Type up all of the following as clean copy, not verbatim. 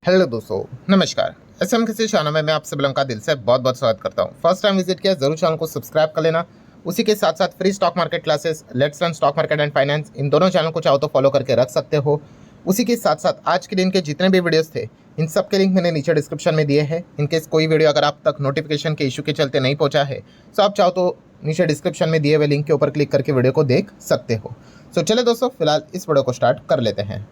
Hello दोस्तों, नमस्कार। SM किसी चैनल में मैं आप सभी लोगों का दिल से बहुत बहुत स्वागत करता हूं। फर्स्ट टाइम विजिट किया जरूर चैनल को सब्सक्राइब कर लेना। उसी के साथ साथ free stock market classes, let's learn stock market and finance, इन दोनों चैनल को चाहो तो फॉलो करके रख सकते हो। उसी के साथ साथ आज के दिन के जितने भी वीडियोस थे इन सब के लिंक मैंने नीचे डिस्क्रिप्शन में दिए हैं। इनकेस कोई वीडियो अगर आप तक नोटिफिकेशन के इशू के चलते नहीं पहुंचा है तो आप चाहो तो नीचे डिस्क्रिप्शन में दिए हुए लिंक के ऊपर क्लिक करके वीडियो को देख सकते हो। सो चले दोस्तों, फिलहाल इस वीडियो को स्टार्ट कर लेते हैं।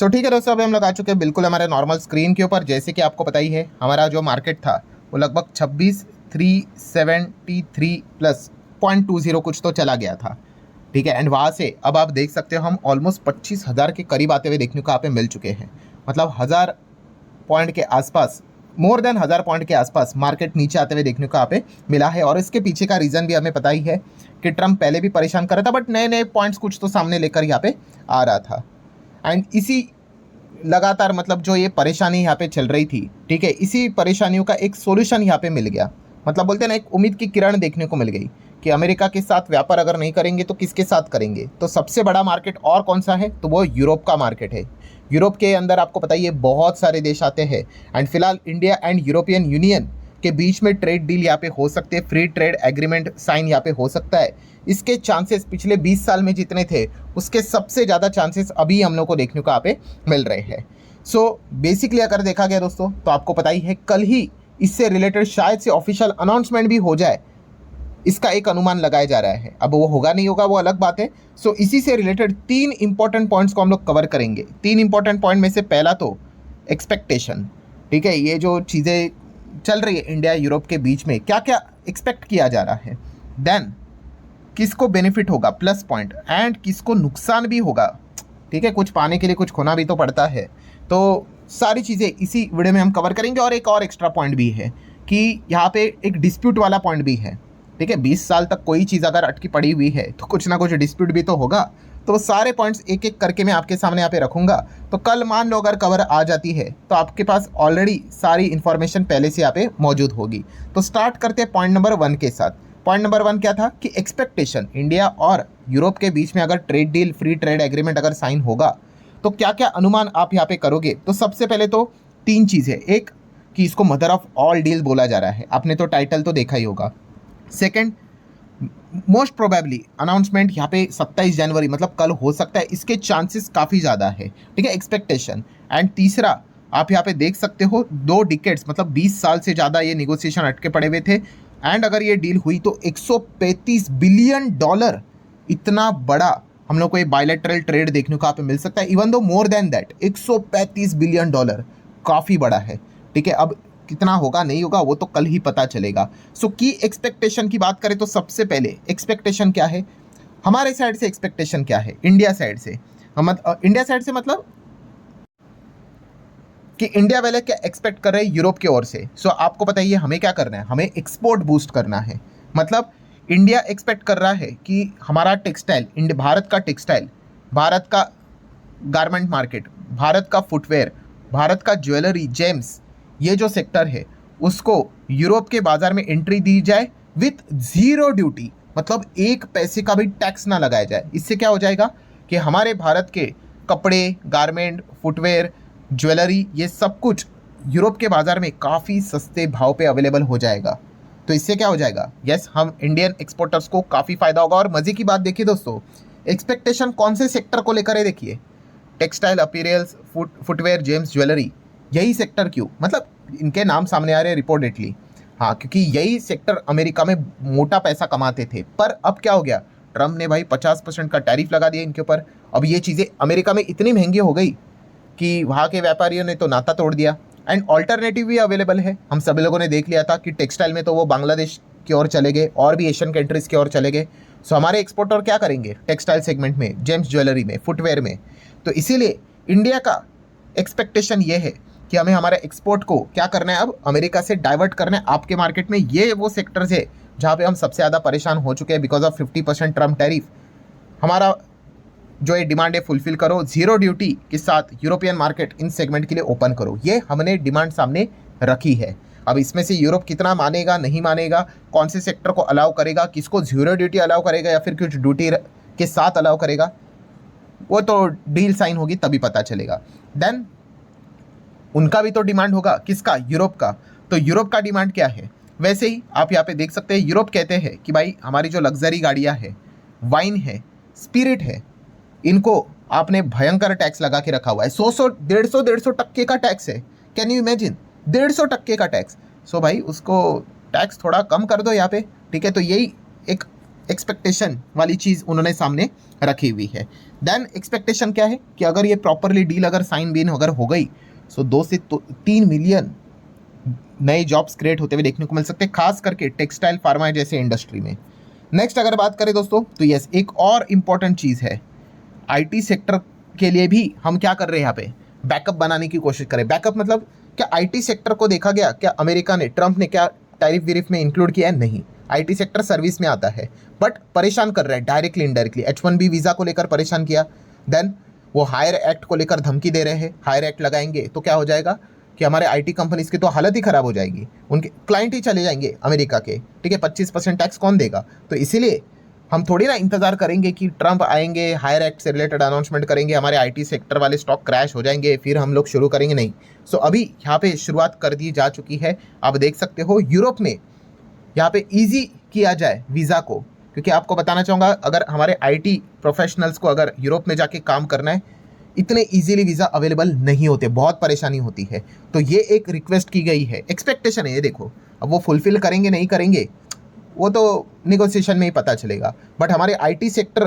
ठीक है दोस्तों, अभी हम लोग आ चुके हैं बिल्कुल हमारे नॉर्मल स्क्रीन के ऊपर। जैसे कि आपको पता ही है हमारा जो मार्केट था वो लगभग 26,373 प्लस 0.20 कुछ तो चला गया था, ठीक है। एंड वहाँ से अब आप देख सकते हो हम ऑलमोस्ट 25,000 के करीब आते हुए देखने को यहाँ पे मिल चुके हैं। मतलब 1000 पॉइंट के आसपास, मोर देन 1000 पॉइंट के आसपास मार्केट नीचे आते हुए देखने को यहाँ पे मिला है। और इसके पीछे का रीज़न भी हमें पता ही है कि ट्रम्प पहले भी परेशान कर रहा था, बट नए नए पॉइंट्स कुछ तो सामने लेकर यहाँ पे आ रहा था। एंड इसी लगातार मतलब जो ये परेशानी यहाँ पे चल रही थी, ठीक है, इसी परेशानियों का एक सॉल्यूशन यहाँ पे मिल गया। मतलब बोलते हैं ना, एक उम्मीद की किरण देखने को मिल गई कि अमेरिका के साथ व्यापार अगर नहीं करेंगे तो किसके साथ करेंगे। तो सबसे बड़ा मार्केट और कौन सा है, तो वो यूरोप का मार्केट है। यूरोप के अंदर आपको पता ही है बहुत सारे देश आते हैं। एंड फिलहाल इंडिया एंड यूरोपियन यूनियन के बीच में ट्रेड डील यहाँ पे हो सकते हैं, फ्री ट्रेड एग्रीमेंट साइन यहाँ पे हो सकता है। इसके चांसेस पिछले 20 साल में जितने थे उसके सबसे ज़्यादा चांसेस अभी हम लोग को देखने को यहाँ पे मिल रहे हैं। सो बेसिकली अगर देखा गया दोस्तों तो आपको पता ही है कल ही इससे रिलेटेड शायद से ऑफिशियल अनाउंसमेंट भी हो जाए, इसका एक अनुमान लगाया जा रहा है। अब वो होगा नहीं होगा वो अलग बात है। सो इसी से रिलेटेड 3 इंपॉर्टेंट पॉइंट्स को हम लोग कवर करेंगे। 3 इंपॉर्टेंट पॉइंट में से पहला तो एक्सपेक्टेशन, ठीक है। ये जो चीज़ें चल रही है इंडिया यूरोप के बीच में, क्या क्या एक्सपेक्ट किया जा रहा है। देन किसको बेनिफिट होगा प्लस पॉइंट, एंड किसको नुकसान भी होगा, ठीक है। कुछ पाने के लिए कुछ खोना भी तो पड़ता है। तो सारी चीज़ें इसी वीडियो में हम कवर करेंगे। और एक और एक्स्ट्रा पॉइंट भी है कि यहाँ पे एक डिस्प्यूट वाला पॉइंट भी है, ठीक है। 20 साल तक कोई चीज़ अगर अटकी पड़ी हुई है तो कुछ ना कुछ डिस्प्यूट भी तो होगा। तो सारे पॉइंट्स एक एक करके मैं आपके सामने यहाँ पे रखूँगा। तो कल मान लो अगर कवर आ जाती है तो आपके पास ऑलरेडी सारी इन्फॉर्मेशन पहले से यहाँ पे मौजूद होगी। तो स्टार्ट करते हैं पॉइंट नंबर 1 के साथ। पॉइंट नंबर 1 क्या था कि एक्सपेक्टेशन, इंडिया और यूरोप के बीच में अगर trade deal, free trade agreement अगर साइन होगा तो क्या क्या अनुमान आप यहाँ पे करोगे। तो सबसे पहले तो 3 चीज़ है। एक कि इसको मदर ऑफ ऑल डील बोला जा रहा है, आपने तो टाइटल तो देखा ही होगा। सेकंड, मोस्ट प्रोबेबली अनाउंसमेंट यहाँ पे 27 जनवरी मतलब कल हो सकता है, इसके चांसेस काफ़ी ज़्यादा है, ठीक है, एक्सपेक्टेशन। एंड तीसरा, आप यहाँ पे देख सकते हो 2 डिकेड्स मतलब 20 साल से ज़्यादा ये निगोसिएशन अटके पड़े हुए थे। एंड अगर ये डील हुई तो 135 बिलियन डॉलर, इतना बड़ा हम लोग को ये बायलैटरल ट्रेड देखने को यहाँ पे मिल सकता है। Even though more than that, 135 billion dollar काफ़ी बड़ा है, ठीक है। अब कितना होगा नहीं होगा वो तो कल ही पता चलेगा। सो की एक्सपेक्टेशन की बात करें तो सबसे पहले एक्सपेक्टेशन क्या है हमारे साइड से, एक्सपेक्टेशन क्या है इंडिया साइड से। इंडिया साइड से मतलब कि इंडिया वाले क्या एक्सपेक्ट कर रहे हैं यूरोप की ओर से। सो आपको पता ही है हमें क्या करना है, हमें एक्सपोर्ट बूस्ट करना है। मतलब इंडिया एक्सपेक्ट कर रहा है कि हमारा टेक्सटाइल, भारत का टेक्सटाइल, भारत का गारमेंट मार्केट, भारत का फुटवेयर, भारत का ज्वेलरी, जेम्स, ये जो सेक्टर है उसको यूरोप के बाज़ार में एंट्री दी जाए विथ ज़ीरो ड्यूटी। मतलब 1 पैसे का भी टैक्स ना लगाया जाए। इससे क्या हो जाएगा कि हमारे भारत के कपड़े, गारमेंट, फुटवेयर, ज्वेलरी, ये सब कुछ यूरोप के बाज़ार में काफ़ी सस्ते भाव पे अवेलेबल हो जाएगा। तो इससे क्या हो जाएगा, यस, हम इंडियन एक्सपोर्टर्स को काफ़ी फ़ायदा होगा। और मज़े की बात देखिए दोस्तों, एक्सपेक्टेशन कौन से सेक्टर को लेकर है, देखिए टेक्सटाइल, अपीरियल्स, फुटवेयर, जेम्स, ज्वेलरी, यही सेक्टर। क्यों, मतलब इनके नाम सामने आ रहे हैं रिपोर्टेडली, हाँ, क्योंकि यही सेक्टर अमेरिका में मोटा पैसा कमाते थे। पर अब क्या हो गया, ट्रम्प ने भाई 50% का टैरिफ लगा दिया इनके ऊपर। अब ये चीज़ें अमेरिका में इतनी महंगी हो गई कि वहाँ के व्यापारियों ने तो नाता तोड़ दिया। एंड ऑल्टरनेटिव भी अवेलेबल है। हम सभी लोगों ने देख लिया था कि टेक्सटाइल में तो वो बांग्लादेश की ओर चले गए और भी एशियन कंट्रीज़ की ओर चले गए। सो हमारे एक्सपोर्टर क्या करेंगे टेक्सटाइल सेगमेंट में, जेम्स ज्वेलरी में, फुटवेयर में। तो इसीलिए इंडिया का एक्सपेक्टेशन ये है कि हमें हमारे एक्सपोर्ट को क्या करना है, अब अमेरिका से डाइवर्ट करना है आपके मार्केट में। ये वो सेक्टर्स है जहाँ पे हम सबसे ज़्यादा परेशान हो चुके हैं बिकॉज ऑफ 50% ट्रम्प टैरिफ। हमारा जो ये डिमांड है फुलफिल करो, ज़ीरो ड्यूटी के साथ यूरोपियन मार्केट इन सेगमेंट के लिए ओपन करो। ये हमने डिमांड सामने रखी है। अब इसमें से यूरोप कितना मानेगा नहीं मानेगा, कौन से सेक्टर को अलाउ करेगा, किसको ज़ीरो ड्यूटी अलाउ करेगा या फिर कुछ ड्यूटी के साथ अलाउ करेगा, वो तो डील साइन होगी तभी पता चलेगा। देन उनका भी तो डिमांड होगा, किसका, यूरोप का। तो यूरोप का डिमांड क्या है, वैसे ही आप यहाँ पे देख सकते हैं यूरोप कहते हैं कि भाई हमारी जो लग्जरी गाड़ियाँ है, वाइन है, स्पिरिट है, इनको आपने भयंकर टैक्स लगा के रखा हुआ है। 100-150 का टैक्स है। कैन यू इमेजिन, 150 का टैक्स। सो भाई उसको टैक्स थोड़ा कम कर दो यहाँ पे, ठीक है। तो यही एक एक्सपेक्टेशन वाली चीज़ उन्होंने सामने रखी हुई है। देन एक्सपेक्टेशन क्या है कि अगर ये प्रॉपरली डील अगर साइन बीन अगर हो गई, सो 2 से 3 मिलियन नए जॉब्स क्रिएट होते हुए देखने को मिल सकते हैं, खास करके टेक्सटाइल फार्मा जैसे इंडस्ट्री में। नेक्स्ट अगर बात करें दोस्तों, तो यस, एक और इम्पॉर्टेंट चीज़ है, आईटी सेक्टर के लिए भी हम क्या कर रहे हैं यहाँ पे, बैकअप बनाने की कोशिश करें। बैकअप मतलब क्या आईटी सेक्टर को देखा गया, क्या अमेरिका ने, ट्रंप ने क्या टैरिफ विरिफ में इंक्लूड किया है? नहीं, आईटी सेक्टर सर्विस में आता है, बट परेशान कर रहा है डायरेक्टली इनडायरेक्टली। H1B वीज़ा को लेकर परेशान किया, देन वो हायर एक्ट को लेकर धमकी दे रहे हैं, हायर एक्ट लगाएंगे तो क्या हो जाएगा कि हमारे आईटी कंपनीज की तो हालत ही ख़राब हो जाएगी, उनके क्लाइंट ही चले जाएंगे अमेरिका के, ठीक है। 25% टैक्स कौन देगा? तो इसीलिए हम थोड़ी ना इंतजार करेंगे कि ट्रंप आएंगे, हायर एक्ट से रिलेटेड अनाउंसमेंट करेंगे, हमारे आईटी सेक्टर वाले स्टॉक क्रैश हो जाएंगे, फिर हम लोग शुरू करेंगे, नहीं। सो अभी यहाँ पे शुरुआत कर दी जा चुकी है। आप देख सकते हो यूरोप में यहाँ पे ईजी किया जाए वीज़ा को, क्योंकि आपको बताना चाहूँगा, अगर हमारे आईटी प्रोफेशनल्स को अगर यूरोप में जाके काम करना है, इतने इजीली वीज़ा अवेलेबल नहीं होते, बहुत परेशानी होती है। तो ये एक रिक्वेस्ट की गई है, एक्सपेक्टेशन है ये, देखो अब वो फुलफिल करेंगे नहीं करेंगे वो तो निगोसिएशन में ही पता चलेगा। बट हमारे आईटी सेक्टर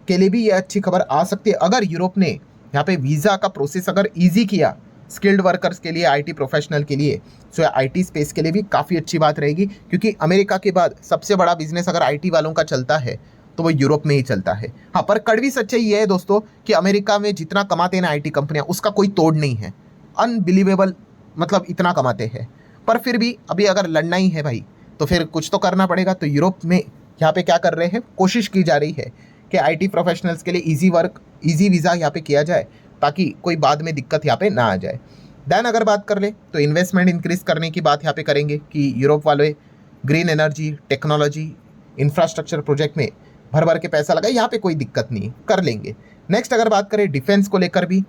के लिए भी ये अच्छी खबर आ सकती है, अगर यूरोप ने यहाँ पे वीज़ा का प्रोसेस अगर ईजी किया स्किल्ड वर्कर्स के लिए, आईटी प्रोफेशनल के लिए, सो आईटी स्पेस के लिए भी काफ़ी अच्छी बात रहेगी। क्योंकि अमेरिका के बाद सबसे बड़ा बिजनेस अगर आईटी वालों का चलता है तो वो यूरोप में ही चलता है। हाँ, पर कड़वी सच्चाई ये है दोस्तों कि अमेरिका में जितना कमाते हैं ना आईटी कंपनियां, उसका कोई तोड़ नहीं है, अनबिलीवेबल, मतलब इतना कमाते हैं। पर फिर भी अभी अगर लड़ना ही है भाई तो फिर कुछ तो करना पड़ेगा। तो यूरोप में यहाँ पे क्या कर रहे हैं, कोशिश की जा रही है कि आईटी प्रोफेशनल्स के लिए ईजी वर्क, ईजी वीज़ा यहाँ पे किया जाए, ताकि कोई बाद में दिक्कत यहाँ पे ना आ जाए। देन अगर बात कर ले तो इन्वेस्टमेंट इंक्रीज करने की बात यहाँ पे करेंगे कि यूरोप वाले green energy, technology, infrastructure project में भर भर के पैसा लगाए, यहाँ पे कोई दिक्कत नहीं, कर लेंगे। नेक्स्ट अगर बात करें डिफेंस को लेकर भी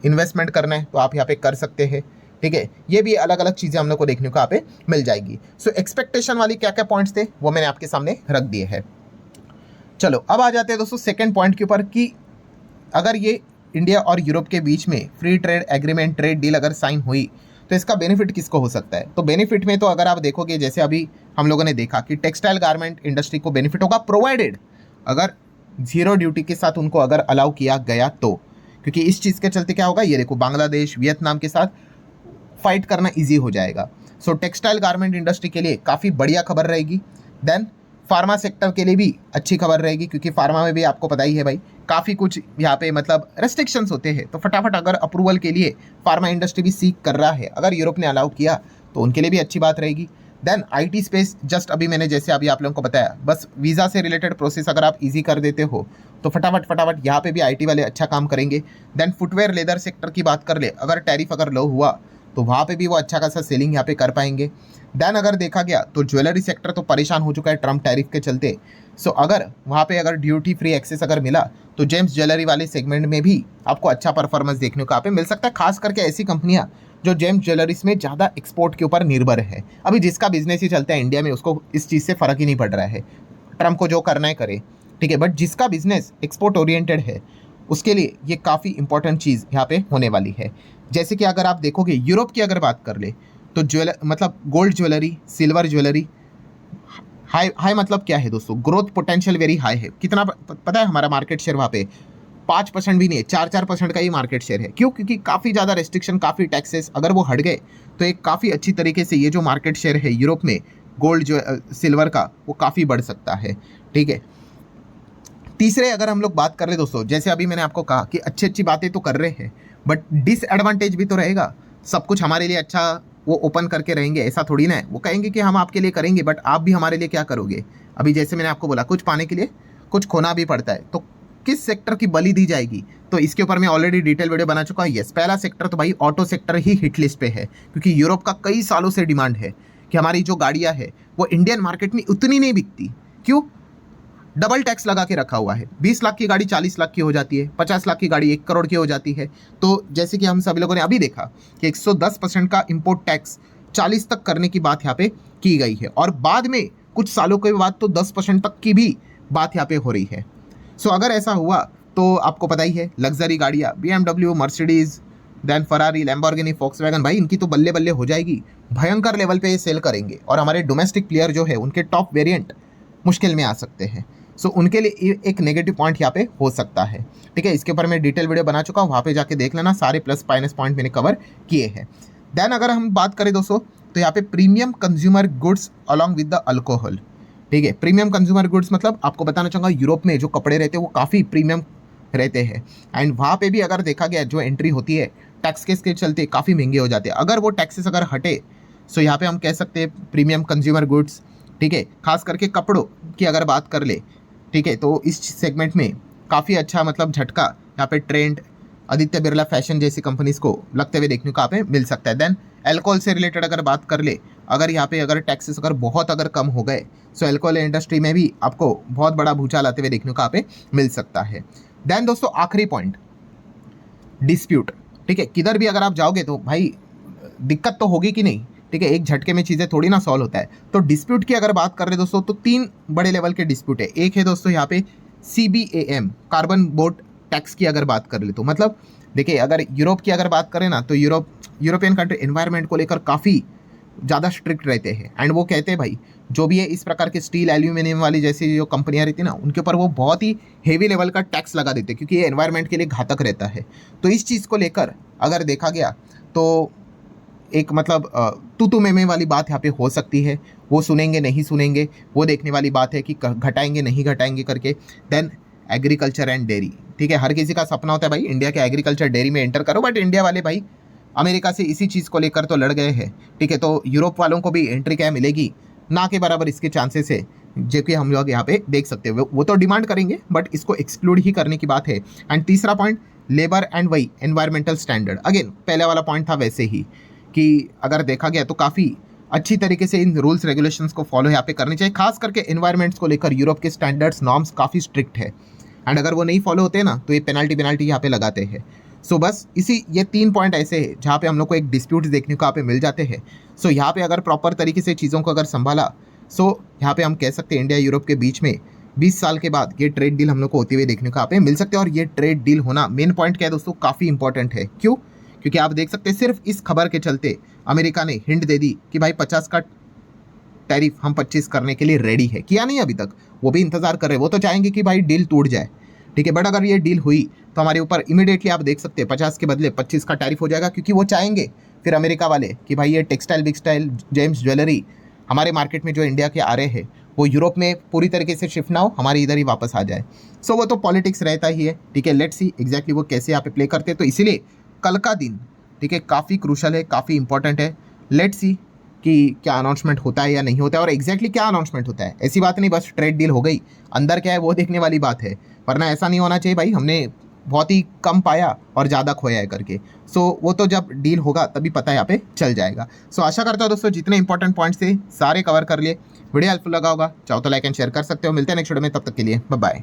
इन्वेस्टमेंट करना है तो आप यहाँ पे कर सकते हैं, ठीक है। ये भी अलग अलग चीज़ें हम लोग को देखने को यहाँ पे मिल जाएगी। सो एक्सपेक्टेशन वाली क्या क्या पॉइंट्स थे वो मैंने आपके सामने रख दिए हैं। चलो अब आ जाते हैं दोस्तों सेकंड पॉइंट के ऊपर कि अगर ये इंडिया और यूरोप के बीच में free trade agreement, trade deal अगर साइन हुई तो इसका बेनिफिट किसको हो सकता है। तो बेनिफिट में तो अगर आप देखोगे, जैसे अभी हम लोगों ने देखा कि टेक्सटाइल गारमेंट इंडस्ट्री को बेनिफिट होगा, प्रोवाइडेड अगर जीरो ड्यूटी के साथ उनको अगर अलाउ किया गया तो। क्योंकि इस चीज़ के चलते क्या होगा, ये देखो बांग्लादेश, वियतनाम के साथ फाइट करना ईजी हो जाएगा। सो टेक्सटाइल गारमेंट इंडस्ट्री के लिए काफ़ी बढ़िया खबर रहेगी। देन फार्मा सेक्टर के लिए भी अच्छी खबर रहेगी, क्योंकि फार्मा में भी आपको पता ही है भाई काफ़ी कुछ यहाँ पे मतलब रेस्ट्रिक्शंस होते हैं। तो फटाफट अगर अप्रूवल के लिए फार्मा इंडस्ट्री भी सीख कर रहा है, अगर यूरोप ने अलाउ किया तो उनके लिए भी अच्छी बात रहेगी। देन आईटी स्पेस, जस्ट अभी मैंने जैसे अभी आप लोगों को बताया, बस वीज़ा से रिलेटेड प्रोसेस अगर आप इजी कर देते हो तो फटाफट यहाँ पे भी आईटी वाले अच्छा काम करेंगे। देन फुटवेयर, लेदर सेक्टर की बात कर ले, अगर टैरिफ अगर लो हुआ तो वहाँ पे भी वो अच्छा खासा सेलिंग यहाँ पे कर पाएंगे। देन अगर देखा गया तो ज्वेलरी सेक्टर तो परेशान हो चुका है ट्रम्प टैरिफ के चलते। सो अगर वहाँ पे अगर ड्यूटी फ्री एक्सेस अगर मिला तो जेम्स ज्वेलरी वाले सेगमेंट में भी आपको अच्छा परफॉर्मेंस देखने को यहाँ पे मिल सकता है, खास करके ऐसी कंपनियाँ जो जेम्स ज्वेलरीज में ज़्यादा एक्सपोर्ट के ऊपर निर्भर है। अभी जिसका बिजनेस ही चलता है इंडिया में, उसको इस चीज़ से फ़र्क ही नहीं पड़ रहा है, ट्रम्प को जो करना है करे, ठीक है। बट जिसका बिजनेस एक्सपोर्ट ओरिएंटेड है उसके लिए ये काफ़ी इंपॉर्टेंट चीज़ यहाँ पे होने वाली है। जैसे कि अगर आप देखोगे यूरोप की अगर बात कर ले तो मतलब gold jewellery, silver jewellery high मतलब क्या है दोस्तों, ग्रोथ पोटेंशियल वेरी हाई है। कितना पता है हमारा मार्केट शेयर वहाँ पे 5% भी नहीं है, 4% का ही मार्केट शेयर है। क्यों? क्योंकि काफ़ी ज़्यादा रेस्ट्रिक्शन, काफ़ी टैक्सेस अगर वो हट गए तो एक काफ़ी अच्छी तरीके से ये जो मार्केट शेयर है यूरोप में गोल्ड जो सिल्वर का, वो काफ़ी बढ़ सकता है, ठीक है। तीसरे अगर हम लोग बात कर रहे दोस्तों, जैसे अभी मैंने आपको कहा कि अच्छी बातें तो कर रहे हैं बट डिसएडवांटेज भी तो रहेगा। सब कुछ हमारे लिए अच्छा वो ओपन करके रहेंगे ऐसा थोड़ी ना है, वो कहेंगे कि हम आपके लिए करेंगे बट आप भी हमारे लिए क्या करोगे। अभी जैसे मैंने आपको बोला कुछ पाने के लिए कुछ खोना भी पड़ता है, तो किस सेक्टर की बलि दी जाएगी, तो इसके ऊपर मैं ऑलरेडी डिटेल वीडियो बना चुका हूँ। यस, पहला सेक्टर तो भाई ऑटो सेक्टर ही हिट लिस्ट पे है, क्योंकि यूरोप का कई सालों से डिमांड है कि हमारी जो गाड़ियाँ है वो इंडियन मार्केट में उतनी नहीं बिकती। क्यों? डबल टैक्स लगा के रखा हुआ है। 20 लाख की गाड़ी 40 लाख की हो जाती है, 50 लाख की गाड़ी 1 करोड़ की हो जाती है। तो जैसे कि हम सभी लोगों ने अभी देखा कि 110% का इंपोर्ट टैक्स 40 तक करने की बात यहाँ पे की गई है, और बाद में कुछ सालों के बाद तो 10% तक की भी बात यहाँ पे हो रही है। सो अगर ऐसा हुआ तो आपको पता ही है, लग्जरी गाड़ियाँ BMW, Mercedes, then Ferrari, Lamborghini, wagon, भाई इनकी तो बल्ले बल्ले हो जाएगी, भयंकर लेवल पे ये सेल करेंगे, और हमारे डोमेस्टिक प्लेयर जो है उनके टॉप वेरिएंट मुश्किल में आ सकते हैं। सो उनके लिए एक नेगेटिव पॉइंट यहाँ पे हो सकता है। ठीक है, इसके ऊपर मैं डिटेल वीडियो बना चुका हूँ, वहाँ पे जाके देख लेना, सारे प्लस माइनस पॉइंट मैंने कवर किए हैं। देन अगर हम बात करें दोस्तों, तो यहाँ पे premium consumer goods along with the alcohol. ठीक है, प्रीमियम कंज्यूमर गुड्स मतलब आपको बताना चाहूँगा, यूरोप में जो कपड़े रहते हैं वो काफ़ी प्रीमियम रहते हैं, एंड वहाँ पे भी अगर देखा गया जो एंट्री होती है टैक्स के चलते काफ़ी महंगे हो जाते हैं। अगर वो टैक्सेस अगर हटे, सो यहाँ पे हम कह सकते हैं प्रीमियम कंज्यूमर गुड्स, ठीक है, खास करके कपड़ों की अगर बात कर ले, ठीक है, तो इस सेगमेंट में काफ़ी अच्छा मतलब झटका यहाँ पे ट्रेंड, आदित्य बिरला फैशन जैसी कंपनीज को लगते हुए देखने को यहाँ पे मिल सकता है। देन एल्कोहल से रिलेटेड अगर बात कर ले, अगर यहाँ पे अगर टैक्सेस अगर बहुत अगर कम हो गए, सो एल्कोहल इंडस्ट्री में भी आपको बहुत बड़ा भूचाल आते हुए देखने को यहाँ पे मिल सकता है। देन दोस्तों आखिरी पॉइंट, डिस्प्यूट। ठीक है, किधर भी अगर आप जाओगे तो भाई दिक्कत तो होगी कि नहीं, ठीक है, एक झटके में चीज़ें थोड़ी ना सॉल्व होता है। तो डिस्प्यूट की अगर बात कर रहे दोस्तों, तो 3 बड़े लेवल के डिस्प्यूट है। एक है दोस्तों यहाँ पे CBAM, कार्बन बोर्ड टैक्स की अगर बात कर ले, तो मतलब देखिए अगर यूरोप की अगर बात करें ना, तो यूरोपियन कंट्री एनवायरनमेंट को लेकर काफ़ी ज़्यादा स्ट्रिक्ट रहते हैं, एंड वो कहते हैं भाई जो भी है इस प्रकार के स्टील, एल्यूमिनियम वाली जैसी जो कंपनियां रहती है ना, उनके ऊपर वो बहुत ही हेवी लेवल का टैक्स लगा देते हैं, क्योंकि ये एनवायरनमेंट के लिए घातक रहता है। तो इस चीज़ को लेकर अगर देखा गया तो एक मतलब तू में वाली बात यहाँ पे हो सकती है। वो सुनेंगे नहीं सुनेंगे, वो देखने वाली बात है कि घटाएंगे नहीं घटाएंगे करके। देन एग्रीकल्चर एंड डेयरी, ठीक है, हर किसी का सपना होता है भाई इंडिया के एग्रीकल्चर डेयरी में एंटर करो, बट इंडिया वाले भाई अमेरिका से इसी चीज़ को लेकर तो लड़ गए हैं। ठीक है, तो यूरोप वालों को भी एंट्री क्या मिलेगी, ना के बराबर इसके चांसेस है, जो कि हम लोग यहाँ पे देख सकते हैं। वो तो डिमांड करेंगे, बट इसको एक्सक्लूड ही करने की बात है। एंड तीसरा पॉइंट, लेबर एंड वही एनवायरमेंटल स्टैंडर्ड। अगेन पहले वाला पॉइंट था वैसे ही, कि अगर देखा गया तो काफ़ी अच्छी तरीके से इन रूल्स रेगुलेशंस को फॉलो यहाँ पे करनी चाहिए। खास करके एनवायरमेंट्स को लेकर यूरोप के स्टैंडर्ड्स नॉर्म्स काफ़ी स्ट्रिक्ट है, एंड अगर वो नहीं फॉलो होते ना तो ये पेनल्टी यहाँ पे लगाते हैं। सो बस ये 3 पॉइंट ऐसे हैं जहाँ पे हम लोग को एक डिस्प्यूट देखने को यहाँ पे मिल जाते हैं। सो यहाँ पे अगर प्रॉपर तरीके से चीज़ों को अगर संभाला, सो यहाँ पे हम कह सकते हैं इंडिया यूरोप के बीच में 20 साल के बाद ये ट्रेड डील हम लोग को होती हुई देखने को यहाँ पे मिल सकते हैं। और ये ट्रेड डील होना मेन पॉइंट क्या है दोस्तों, काफ़ी इंपॉर्टेंट है। क्यों? क्योंकि आप देख सकते हैं सिर्फ इस खबर के चलते अमेरिका ने हिंट दे दी कि भाई 50 का टैरिफ हम 25 करने के लिए रेडी है। किया नहीं अभी तक, वो भी इंतजार कर रहे हैं, वो तो चाहेंगे कि भाई डील टूट जाए। ठीक है, बट अगर ये डील हुई तो हमारे ऊपर इमीडिएटली आप देख सकते हैं 50 के बदले 25 का टैरिफ हो जाएगा, क्योंकि वो चाहेंगे फिर अमेरिका वाले कि भाई ये टेक्सटाइल, बिक्सटाइल, जेम्स ज्वेलरी हमारे मार्केट में जो इंडिया के आ रहे हैं वो यूरोप में पूरी तरीके से शिफ्ट ना हो, हमारे इधर ही वापस आ जाए। सो वो तो पॉलिटिक्स रहता ही है। ठीक है, लेट्स सी एग्जैक्टली वो कैसे यहाँ पे प्ले करते हैं। तो इसीलिए कल का दिन, ठीक है, काफ़ी क्रूशल है, काफ़ी इंपॉर्टेंट है। लेट्स सी कि क्या अनाउंसमेंट होता है या नहीं होता है, और एग्जैक्टली क्या अनाउंसमेंट होता है। ऐसी बात नहीं बस ट्रेड डील हो गई, अंदर क्या है वो देखने वाली बात है। वरना ऐसा नहीं होना चाहिए भाई हमने बहुत ही कम पाया और ज़्यादा खोया है करके। सो वो तो जब डील होगा तभी पता यहाँ पे चल जाएगा। सो आशा करता हूँ दोस्तों जितने इंपॉर्टेंट पॉइंट्स थे सारे कवर कर लिए। वीडियो हेल्पफुल लगा होगा, चाहो तो लाइक एंड शेयर कर सकते हो। मिलते हैं नेक्स्ट वीडियो में, तब तक के लिए बाय बाय।